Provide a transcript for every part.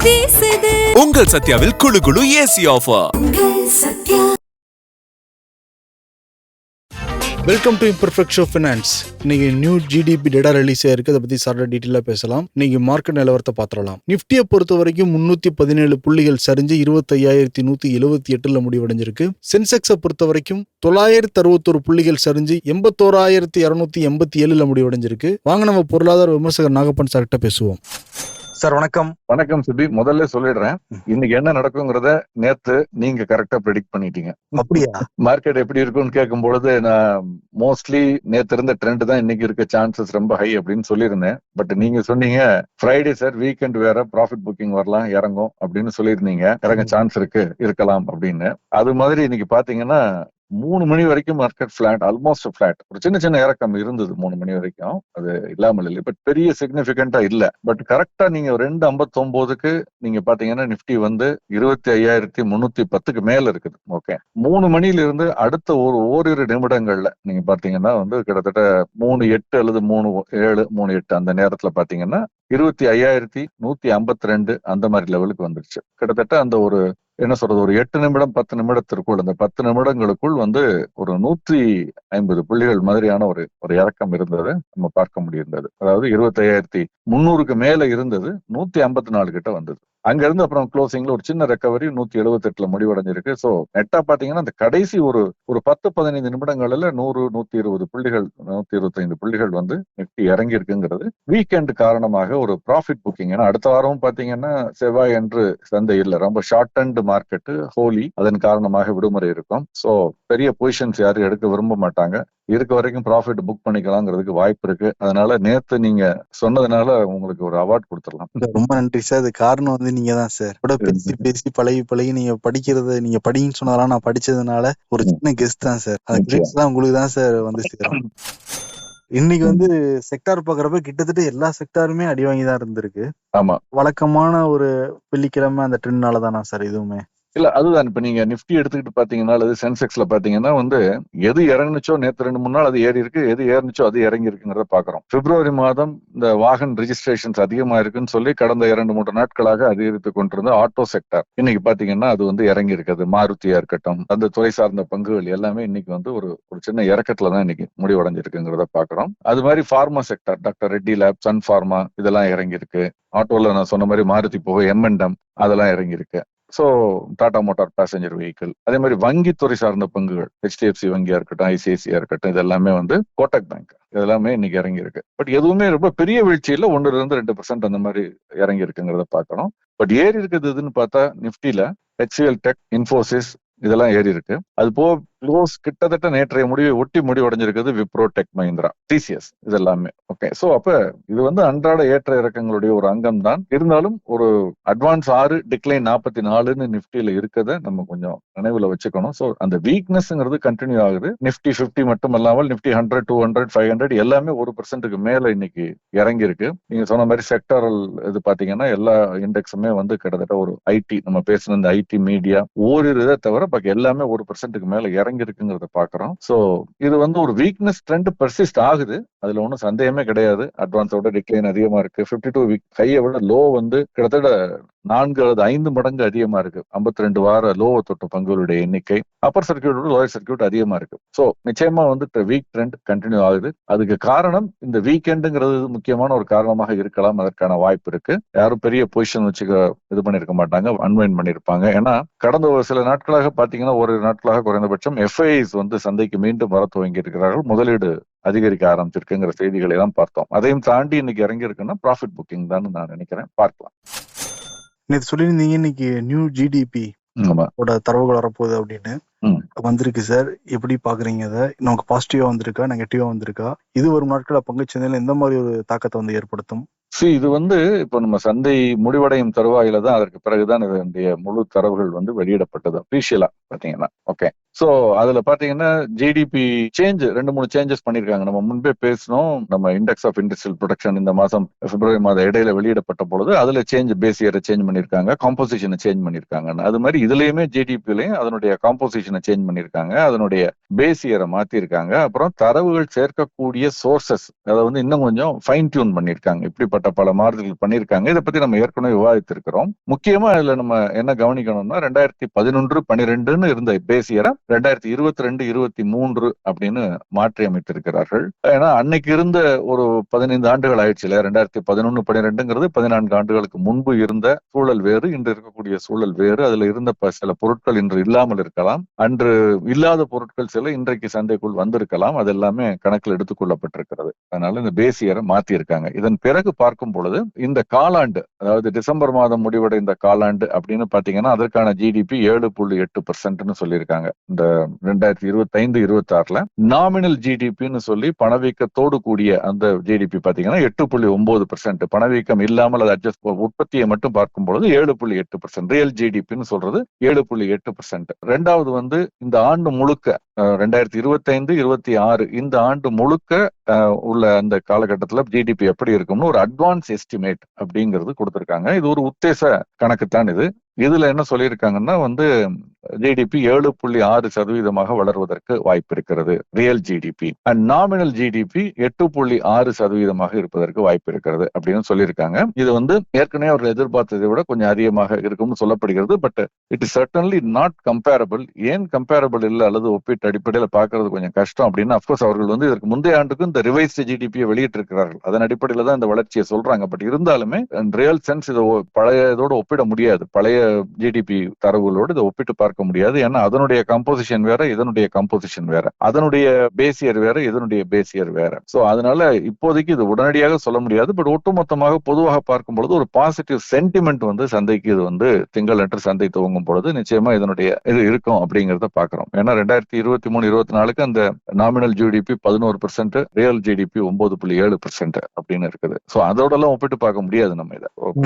வீசுது. உங்கள் சத்யாவில் குளு குளு AC offer. Welcome to imperfect show finance. இன்னைக்கு நியூ ஜிடிபி டேட்டா ரிலீஸ் ஆயிருக்கு. அதை பத்தி சார்ட்ட டீட்டெயிலாக பேசலாம். இன்னைக்கு மார்க்கெட் நிலவரத்தை பார்த்துடலாம். நிஃப்டியை பொறுத்த வரைக்கும் 317 புள்ளிகள் சரிஞ்சு 25,178 முடிவடைஞ்சிருக்கு. சென்செக்ஸை பொறுத்த வரைக்கும் 961 புள்ளிகள் சரிஞ்சு 81,287 முடிவடைஞ்சிருக்கு. வாங்க நம்ம பொருளாதார விமர்சகர் நாகப்பன் சார்கிட்ட பேசுவோம். சார் வணக்கம். வணக்கம் சிபி. முதல்ல சொல்லிடுறேன், இன்னைக்கு என்ன நடக்குங்கிறத நேத்து நீங்க கரெக்டா ப்ரெடிக்ட் பண்ணிட்டீங்க. அப்படியா? மார்க்கெட் எப்படி இருக்கும்னு கேட்கும் பொழுது நான் மோஸ்ட்லி நேத்து இருந்த ட்ரெண்ட் தான் இன்னைக்கு இருக்க சான்சஸ் ரொம்ப ஹை அப்படின்னு சொல்லியிருந்தேன். பட் நீங்க சொன்னீங்க ஃப்ரைடே சார் வீக்கெண்ட் வேற ப்ராஃபிட் புக்கிங் வரலாம் இறங்கும் அப்படின்னு சொல்லியிருந்தீங்க. இறங்க சான்ஸ் இருக்கலாம் அப்படின்னு. அது மாதிரி இன்னைக்கு பாத்தீங்கன்னா 3 மணி வரைக்கும் மார்க்கெட் பிளாட், ஆல்மோஸ்ட் பிளாட். ஒரு சின்ன சின்ன இறக்கம் இருந்தது 3 மணி வரைக்கும், அது இல்லாமல் இல்லை. பட் பெரிய சிக்னிபிகண்டா இல்ல. பட் கரெக்டா நீங்க 2:59க்கு நீங்க பாத்தீங்கன்னா நிப்டி வந்து 25,310க்கு மேல இருக்குது. ஓகே, 3 மணில இருந்து அடுத்த ஓரிரு நிமிடங்கள்ல நீங்க பாத்தீங்கன்னா வந்து கிட்டத்தட்ட 3:08 அல்லது 3:07 3:08 அந்த நேரத்துல பாத்தீங்கன்னா 25,152 அந்த மாதிரி லெவலுக்கு வந்துருச்சு. கிட்டத்தட்ட அந்த ஒரு என்ன சொல்றது, ஒரு 8 நிமிடம் 10 நிமிடத்திற்குள், அந்த 10 நிமிடங்களுக்குள் வந்து ஒரு 150 புள்ளிகள் மாதிரியான ஒரு இறக்கம் இருந்தது நம்ம பார்க்க முடியிருந்தது. அதாவது 25,300க்கு மேல இருந்தது, 154 கிட்ட வந்தது. அங்க இருந்து அப்புறம் க்ளோசிங்ல ஒரு சின்ன ரெக்கவரி 178ல முடிவடைஞ்சிருக்கு. சோ நெட்டா பாத்தீங்கன்னா அந்த கடைசி ஒரு 10-15 நிமிடங்கள்ல 100-120 புள்ளிகள் 125 புள்ளிகள் வந்து நிப்டி இறங்கி இருக்குங்கிறது வீக்கெண்ட் காரணமாக ஒரு ப்ராஃபிட் புக்கிங். ஏன்னா அடுத்த வாரமும் பாத்தீங்கன்னா செவ்வாய் அன்று சந்தை இல்ல, ரொம்ப ஷார்ட் அண்ட் மார்க்கெட், ஹோலி, அதன் காரணமாக விடுமுறை இருக்கும். சோ பெரிய பொசிஷன்ஸ் யாரும் எடுக்க விரும்ப மாட்டாங்க. இருக்க வரைக்கும் ப்ராஃபிட் புக் பண்ணிக்கலாங்கிறதுக்கு வாய்ப்பு இருக்கு. அதனால நேத்து நீங்க சொன்னதுனால உங்களுக்கு ஒரு அவார்ட் கொடுத்துடலாம். ரொம்ப நன்றி சார். அது காரணம் வந்து நீங்க தான் சார். கூட பேசி பழகி நீங்க படிக்கிறத நீங்க படிங்கன்னு சொன்னதெல்லாம் நான் படிச்சதுனால ஒரு சின்ன கெஸ்ட் தான் சார். அந்த கிரெடிட்ஸ் தான் உங்களுக்கு தான் சார் வந்து சேரும். இன்னைக்கு வந்து செக்டார் பாக்குறப்ப கிட்டத்தட்ட எல்லா செக்டாருமே அடி வாங்கி தான் இருந்திருக்கு. ஆமா, வழக்கமான ஒரு வெள்ளிக்கிழமை அந்த ட்ரெண்ட்னால தானா சார் இதுவுமே? இல்ல அதுதான். இப்ப நீங்க நிப்டி எடுத்துக்கிட்டு பாத்தீங்கன்னா அல்லது சென்செக்ஸ்ல பாத்தீங்கன்னா வந்து எது இறங்குச்சோ நேத்து 2-3 நாள் அது ஏறி இருக்கு, எது ஏறிச்சோ அது இறங்கி இருக்குங்கிறத பாக்குறோம். பிப்ரவரி மாதம் இந்த வாகன் ரெஜிஸ்ட்ரேஷன்ஸ் அதிகமா இருக்குன்னு சொல்லி கடந்த 2-3 நாட்களாக அதிகரித்து கொண்டிருந்த ஆட்டோ செக்டார் இன்னைக்கு பாத்தீங்கன்னா அது வந்து இறங்கி இருக்குது. மாருதியா இருக்கட்டும், அந்த துறை சார்ந்த பங்குகள் எல்லாமே இன்னைக்கு வந்து ஒரு சின்ன இறக்கத்துலதான் இன்னைக்கு முடிவடைஞ்சிருக்குங்கிறத பாக்குறோம். அது மாதிரி pharma sector, doctor Reddy lab, Sun Pharma, இதெல்லாம் இறங்கி இருக்கு. ஆட்டோல நான் சொன்ன மாதிரி மாருதி போக M&M அதெல்லாம் இறங்கி இருக்கு. So Tata motor passenger vehicle, அதே மாதிரி வங்கித்துறை சார்ந்த பங்குகள், HDFC வங்கியா இருக்கட்டும், ICICI இருக்கட்டும், இது எல்லாமே வந்து கோட்டக் பேங்க், இதெல்லாமே இன்னைக்கு இறங்கி இருக்கு. பட் எதுவுமே ரொம்ப பெரிய வீழ்ச்சியில 1-2% அந்த மாதிரி இறங்கி இருக்குங்கிறத பாக்கணும். பட் ஏறி இருக்குது எதுன்னு பார்த்தா நிப்டில HCL டெக், இன்ஃபோசிஸ் இதெல்லாம் ஏறி இருக்கு. அது போக க்ளோஸ் கிட்டத்தட்ட நேற்றைய முடிவை ஒட்டி முடிவடைஞ்சிருக்குது விப்ரோ, டெக் மஹிந்திரா, TCS இதெல்லாமே. ஓகே, சோ அப்ப இது வந்து அன்றாட ஏற்ற இறக்கங்களுடைய ஒரு அங்கம் தான். இருந்தாலும் ஒரு அட்வான்ஸ் 6 டிக்ளைன் 44ன்னு நிப்டில இருக்கதை நம்ம கொஞ்சம் நினைவுல வச்சுக்கணும். சோ அந்த வீக்னஸ்ங்கிறது கண்டினியூ ஆகுது. நிப்டி 50 மட்டும் இல்லாமல் நிப்டி 100, 200, 500 எல்லாமே 1% மேல இன்னைக்கு இறங்கி இருக்கு. நீங்க சொன்ன மாதிரி செக்டரல் இது பாத்தீங்கன்னா எல்லா இண்டெக்ஸுமே வந்து கிட்டத்தட்ட ஒரு IT, நம்ம பேசுன இந்த IT மீடியா ஓரிரு இதை தவிர பாக்கி எல்லாமே 1% மேல இறங்கி இருக்குங்கிறத பாக்குறோம். சோ இது வந்து ஒரு வீக்னஸ் ட்ரெண்ட் பெர்சிஸ்ட் ஆகுது, அதுல ஒன்றும் சந்தேகமே கிடையாது. அட்வான்ஸோட டிக்ளைன் அதிகமா இருக்கு. 52 வீக் ஹையை விட லோ வந்து கிட்டத்தட்ட 4 அல்லது 5 மடங்கு அதிகமா இருக்கு. 52 வார லோவை தொட்ட பங்குகளுடைய எண்ணிக்கை அப்பர் சர்க்கியூட், லோயர் சர்க்கியூட் அதிகமா இருக்கு. சோ நிச்சயமா வந்து வீக் ட்ரெண்ட் கண்டினியூ ஆகுது. அதுக்கு காரணம் இந்த வீக்கெண்டுங்கிறது முக்கியமான ஒரு காரணமாக இருக்கலாம். அதற்கான வாய்ப்பு இருக்கு. யாரும் பெரிய பொசிஷன் வச்சுக்க இது பண்ணிருக்க மாட்டாங்க, அன்வைண்ட் பண்ணிருப்பாங்க. ஏன்னா கடந்த ஒரு சில நாட்களாக பாத்தீங்கன்னா, ஒரு நாட்களாக குறைந்தபட்சம் FIIs வந்து சந்தைக்கு மீண்டும் வர துவங்கி இருக்கிறார்கள். முதலீடு அதிகரிக்க ஆரம்பிச்சிருக்குங்கிற செய்திகளை எல்லாம் பார்த்தோம். அதையும் தாண்டி இன்னைக்கு இறங்கி இருக்குன்னா ப்ராஃபிட் புக்கிங் தான் நான் நினைக்கிறேன். பார்க்கலாம். நேற்று சொல்லியிருந்தீங்க இன்னைக்கு நியூ ஜிடிபி தரவுகள் வரப்போகுது அப்படின்னு வந்திருக்கு சார். எப்படி பாக்குறீங்க? அதை நமக்கு பாசிட்டிவா வந்திருக்கா, நெகட்டிவா வந்திருக்கா? இது வரும் நாட்கள பங்குச்சந்தையில எந்த மாதிரி ஒரு தாக்கத்தை வந்து ஏற்படுத்தும்? இது வந்து இப்ப நம்ம சந்தை முடிவடையும் தருவாயில தான், அதற்கு பிறகுதான் இதனுடைய முழு தரவுகள் வந்து வெளியிடப்பட்டது அபிஷியலா பாத்தீங்கன்னா. ஓகே, சோ அதுல பாத்தீங்கன்னா ஜிடிபி சேஞ்ச் 2-3 சேஞ்சஸ் பண்ணிருக்காங்க. நம்ம முன்பே பேசணும், நம்ம இண்டெக்ஸ் ஆஃப் இண்டஸ்ட்ரியல் ப்ரொடக்ஷன் இந்த மாசம் பிப்ரவரி மாதம் இடையில வெளியிடப்பட்ட பொழுது அதுல பேஸ் இயரை சேஞ்ச் பண்ணிருக்காங்க, காம்போசிஷனை சேஞ்ச் பண்ணிருக்காங்க. அது மாதிரி இதுலயுமே ஜிடிபிலையும் அதனுடைய காம்போசிஷன் கம்போசிஷனை சேஞ்ச் பண்ணிருக்காங்க, அதனுடைய பேஸ் இயரை மாத்திருக்காங்க, அப்புறம் தரவுகள் சேர்க்கக்கூடிய சோர்சஸ் அதை வந்து இன்னும் கொஞ்சம் ஃபைன் டியூன் பண்ணிருக்காங்க. இப்படிப்பட்ட பல மாறுதல்கள் பண்ணிருக்காங்க. இதை பத்தி நம்ம ஏற்கனவே விவாதித்திருக்கிறோம். முக்கியமா இதுல நம்ம என்ன கவனிக்கணும்னா 2011-12 இருந்த பேஸ் இயரை 2022-23 அப்படின்னு மாற்றி அமைத்திருக்கிறார்கள். ஏன்னா அன்னைக்கு இருந்த ஒரு 15 ஆண்டுகள் ஆயிடுச்சு இல்லையா. 2011-12 14 ஆண்டுகளுக்கு முன்பு இருந்த சூழல் வேறு, இன்று இருக்கக்கூடிய சூழல் வேறு. அதுல இருந்த சில பொருட்கள் இன்று இல்லாமல் இருக்கலாம், அன்று இல்லாத பொருட்கள் சில இன்றைக்கு சந்தைக்குள் வந்திருக்கலாம். அது எல்லாமே கணக்கில் எடுத்துக் கொள்ளப்பட்டிருக்கிறது. அதனால இந்த பேஸ் இயரை மாத்தி இருக்காங்க. இதன் பிறகு பார்க்கும் பொழுது இந்த காலாண்டு, அதாவது டிசம்பர் மாதம் முடிவடைந்த காலாண்டு அப்படின்னு பாத்தீங்கன்னா அதற்கான ஜிடிபி 7.8% சொல்லியிருக்காங்க. இந்த 2025-26 நாமினல் ஜிடிபின்னு சொல்லி பணவீக்கத்தோடு கூடிய அந்த ஜிடிபி பாத்தீங்கன்னா 8.9%. பணவீக்கம் இல்லாமல் அதை அட்ஜஸ்ட் உற்பத்தியை மட்டும் பார்க்கும் பொழுது 7.8%. ரியல் ஜிடிபின்னு சொல்றது 7.8%. ரெண்டாவது வந்து இந்த ஆண்டு முழுக்க 2025-26 இந்த ஆண்டு முழுக்க உள்ள அந்த காலகட்டத்தில் ஜிடிபி எப்படி இருக்கும்னு ஒரு அட்வான்ஸ் எஸ்டிமேட் அப்படிங்கிறது கொடுத்திருக்காங்க. இது ஒரு உத்தேச கணக்குத்தான். இதுல என்ன சொல்லியிருக்காங்கன்னா வந்து ஜிடிபி 7.6% வளர்வதற்கு வாய்ப்பு இருக்கிறது real GDP. And nominal GDP 8.6% இருப்பதற்கு வாய்ப்பு இருக்கிறது அப்படின்னு சொல்லியிருக்காங்க. இது வந்து ஏற்கனவே அவர்கள் எதிர்பார்த்ததை விட கொஞ்சம் அதிகமாக இருக்கும்னு சொல்லப்படுகிறது. But it is certainly not comparable. ஏன் கம்பேரபிள் இல்லை அல்லது ஒப்பீட்டு அடிப்படையில் பார்க்கறது கொஞ்சம் கஷ்டம் அப்படின்னா, அப்கோர்ஸ் அவர்கள் வந்து இதற்கு முந்தைய ஆண்டுக்கு இந்த ரிவைஸ்டு ஜிடிபியை வெளியிட்டிருக்கிறார்கள். அதன் அடிப்படையில் தான் இந்த வளர்ச்சியை சொல்றாங்க. பட் இருந்தாலுமே ரியல் சென்ஸ் இதை பழைய இதோட ஒப்பிட முடியாது. பழைய ஜிடிபி தரவுகளோடு இதை ஒப்பிட்டு பார்க்க முடியாது. ஏன்னா அதனுடைய கம்போசிஷன் வேற, இதனுடைய கம்போசிஷன் வேற, அதனுடைய பேசியர் வேற, இதனுடைய பேசியர் வேற. சோ அதனால இப்போதைக்கு இது உடனடியாக சொல்ல முடியாது. பட் ஒட்டுமொத்தமாக பொதுவாக பார்க்கும் பொழுது ஒரு பாசிட்டிவ் சென்டிமெண்ட் வந்து சந்தைக்கு இது வந்து திங்கள் அன்று சந்தை துவங்கும் பொழுது நிச்சயமா இதனுடைய இது இருக்கும் அப்படிங்கறத பாக்குறோம். ஏன்னா 2023-24 அந்த நாமினல் ஜிடிபி 11%, ரியல் ஜிடிபி 9.7% அப்படின்னு இருக்குது. சோ அதோட எல்லாம் ஒப்பிட்டு பார்க்க முடியாது. நம்ம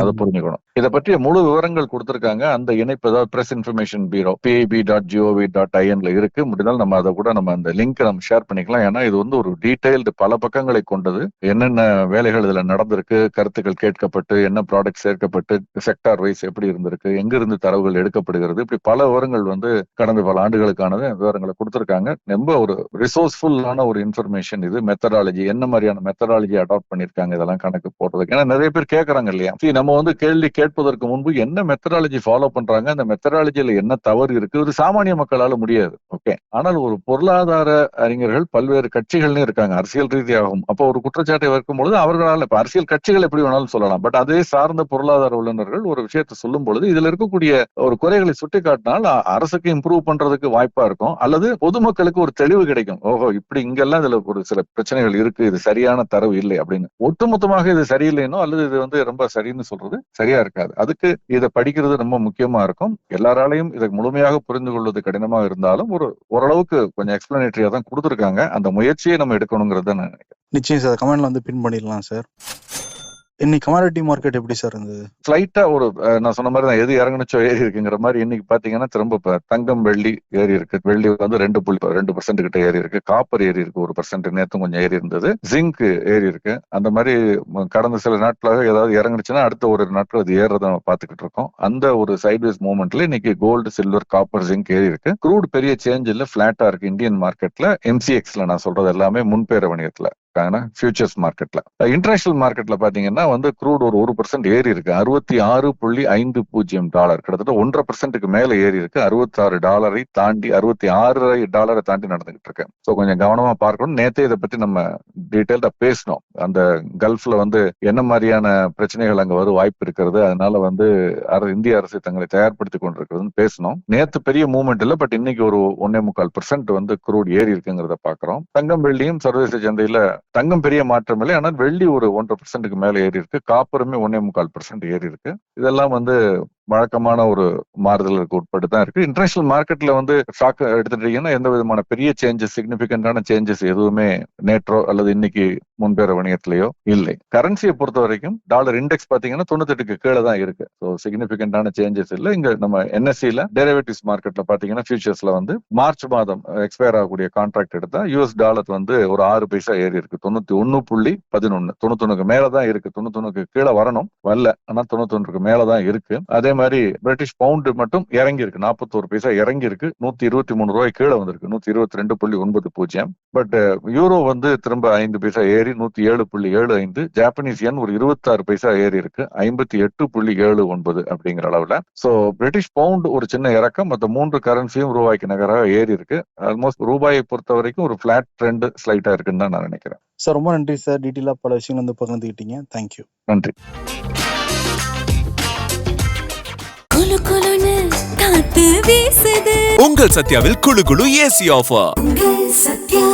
அதை புரிஞ்சுக்கணும். இதை பற்றிய முழு விவரங்கள் கொடுத்திருக்காங்க. அந்த இணைப்பு ஏதாவது பிரஸ் இன்ஃபர்மேஷன் பியூரோ pib.gov.in இருக்கு. முடிந்தால் நம்ம அதை கூட நம்ம அந்த லிங்க் நம்ம ஷேர் பண்ணிக்கலாம். ஏன்னா இது வந்து ஒரு டீடைல்டு பல பக்கங்களை கொண்டது. என்னென்ன வேலைகள் இதுல நடந்திருக்கு, கருத்துக்கள் கேட்கப்பட்டு, என்ன ப்ராடக்ட் சேர்க்கப்பட்டு, செக்டார் வைஸ் எப்படி இருந்திருக்கு, எங்கிருந்து தரவுகள் எடுக்கப்படுகிறது, இப்படி பல விவரங்கள் வந்து கடந்த பல ஆண்டுகளுக்கான விவரங்களை கொடுத்திருக்காங்க. ரொம்ப ஒரு ரிசோர்ஸ்ஃபுல்லான ஒரு இன்ஃபர்மேஷன். இது மெத்தடாலஜி, என்ன மாதிரியான மெத்தடாலஜி அடாப்ட் பண்ணிருக்காங்க இதெல்லாம் கணக்கு போடுறதுக்கு. ஏன்னா நிறைய பேர் கேட்கறாங்க இல்லையா, நம்ம வந்து கேள்வி கேட்பதற்கு முன்பு என்ன மெத்தடாலஜி ஃபாலோ பண்றாங்க, அந்த மெத்தடாலஜியில என்ன தவறு இருக்கு, ஒரு சாமானிய மக்களால முடியாது. ஓகே, ஆனால் ஒரு பொருளாதார அறிஞர்கள் பல்வேறு கட்சிகள்னு இருக்காங்க, அரசியல் ரீதியாகும். அப்போ ஒரு குற்றச்சாட்டை வைக்கும் பொழுது அவர்களால், இப்ப அரசியல் கட்சிகள் எப்படி வேணாலும் சொல்லலாம், பட் அதே சார்ந்த பொருளாதார வல்லுநர்கள் ஒரு விஷயத்தை சொல்லும் பொழுது இதுல இருக்கக்கூடிய ஒரு குறைகளை சுட்டி காட்டினால் அரசுக்கு இம்ப்ரூவ் பண்றதுக்கு வாய்ப்பா இருக்கும், அல்லது பொதுமக்களுக்கு ஒரு தெளிவு கிடைக்கும். ஓஹோ, இப்படி இங்கெல்லாம் இதுல ஒரு சில பிரச்சனைகள் இருக்கு, இது சரியான தரவு இல்லை அப்படின்னு. ஒட்டுமொத்தமாக இது சரியில்லைனோ அல்லது இது வந்து ரொம்ப சரின்னு சொல்றது சரியா இருக்காது. அதுக்கு இதை படிக்கிறது ரொம்ப முக்கியமா இருக்கும். எல்லாராலையும் இதை முழுமையாக புரிந்து கொள்வது கடினமாக இருந்தாலும் ஓரளவுக்கு கொஞ்சம் எக்ஸ்பிளனேட்டரியா தான் கொடுத்துருக்காங்க. அந்த முயற்சியை நம்ம எடுக்கணுங்கிறத நான் நினைக்கிறேன். நிச்சயம் சார், கமெண்ட்ல வந்து பின் பண்ணிடலாம் சார். இன்னைக்கு கமாடிட்டி மார்க்கெட் எப்படி சார் இருந்தது? ஸ்லைட்டா ஒரு நான் சொன்ன மாதிரி தான், எது இறங்குனுச்சோ ஏறி இருக்குங்கிற மாதிரி. இன்னைக்கு பாத்தீங்கன்னா திரும்ப தங்கம் வெள்ளி ஏறி இருக்கு. வெள்ளி வந்து 2% கிட்ட ஏறி இருக்கு. காப்பர் ஏறி இருக்கு 1%. நேத்தும் கொஞ்சம் ஏறி இருந்தது. ஜிங்க் ஏறி இருக்கு. அந்த மாதிரி கடந்த சில நாட்களாக ஏதாவது இறங்குனுச்சுன்னா அடுத்த ஒரு நாட்கள் அது ஏறத நம்ம பாத்துக்கிட்டு இருக்கோம். அந்த ஒரு சைட்வேஸ் மூவ்மெண்ட்ல இன்னைக்கு கோல்டு, சில்வர், காப்பர், ஜிங்க் ஏறி இருக்கு. க்ரூட் பெரிய சேஞ்ச் இல்ல, பிளாட்டா இருக்கு. இந்தியன் மார்க்கெட்ல MCXல நான் சொல்றது எல்லாமே முன்பேர வணிகத்துல ஃபியூச்சர்ஸ் மார்க்கெட்ல. இன்டர்நேஷனல் மார்க்கெட்ல பாத்தீங்கன்னா வந்து க்ரூட் ஒரு 1% ஏறி இருக்கு. $66.50 கிட்டத்தட்ட 1.5% மேல ஏறி இருக்கு. $66 தாண்டி, $66 தாண்டி நடந்துகிட்டு இருக்கு. சோ கொஞ்சம் கவனமா பார்க்கணும். நேத்தே இதை பத்தி நம்ம டீடைல்டா பேசணும். அந்த கல்ஃப்ல வந்து என்ன மாதிரியான பிரச்சனைகள் அங்க வரும் வாய்ப்பு இருக்கிறது, அதனால வந்து இந்திய அரசு தங்களை தயார்படுத்திக் கொண்டிருக்கிறதுன்னு பேசணும். நேத்து பெரிய மூவ்மெண்ட் இல்ல, பட் இன்னைக்கு ஒரு 1.25% வந்து க்ரூட் ஏறி இருக்குங்கிறத பாக்குறோம். தங்கம் வெள்ளியும் சர்வதேச சந்தையில தங்கம் பெரிய மாற்றம் இல்லை, ஆனால் வெள்ளி ஒரு 1.5% மேல ஏறி இருக்கு. காப்பருமே 1.25% ஏறி இருக்கு. இதெல்லாம் வந்து வழக்கமான ஒரு மாறுதலுக்கு உட்பட்டு தான் இருக்கு. இன்டர்நேஷனல் மார்க்கெட்ல வந்து ஸ்டாக் எடுத்துட்டீங்கன்னா எந்த விதமான பெரிய சேஞ்சஸ், சிக்னிபிகண்டான சேஞ்சஸ் எதுவுமே நேற்றோ அல்லது இன்னைக்கு முன்பேற வணிகத்திலேயோ இல்லை. கரன்சியை பொறுத்த வரைக்கும் டாலர் இண்டெக்ஸ் பாத்தீங்கன்னா 98க்கு கீழே தான் இருக்கு. ஸோ சிக்னிபிகண்டான சேஞ்சஸ் இல்லை. இங்க நம்ம NSEல டெரிவேட்டிவ்ஸ் மார்க்கெட்ல பாத்தீங்கன்னா ஃபியூச்சர்ஸ்ல வந்து மார்ச் மாதம் எக்ஸ்பயர் ஆகக்கூடிய கான்ட்ராக்ட் எடுத்தா US டாலர் வந்து ஒரு 6 பைசா ஏறி இருக்கு. 91.11, 91க்கு மேலதான் இருக்கு. 91க்கு கீழே வரணும், வரல, ஆனா 91க்கு மேலதான் இருக்கு. அதே மாதிரி பிரிட்டிஷ் பவுண்டு மட்டும் இறங்கி இருக்கு, 41 பைசா இறங்கி இருக்கு, 123 ரூபாய் கீழே வந்திருக்கு, 122.90. பட் யூரோ வந்து திரும்ப 5 பைசா ஏறி 107.75. ஜாப்பனீஸ் yen ஒரு 26 பைசா ஏறி இருக்கு, 58.79 அப்படிங்கிற அளவுல. சோ பிரிட்டிஷ் பவுண்ட் ஒரு சின்ன இறக்கம், மற்ற 3 கரன்சியும் ரூபாய்க்கு நகராக ஏறி இருக்கு. ஆல்மோஸ்ட் ரூபாயை பொறுத்த வரைக்கும் ஒரு பிளாட் ட்ரெண்ட் ஸ்லைட்டா இருக்குன்னு தான் நான் நினைக்கிறேன். சார் ரொம்ப நன்றி சார், டீட்டெயிலாக பல விஷயங்கள் வந்து பகிர்ந்துக்கிட்டீங்க. தேங்க்யூ. நன்றி. குளு குளுன்னு காத்து வீசுது. உங்கள் சத்யாவில் குளு குளு ஏசி ஆஃபர். உங்கள் சத்யா.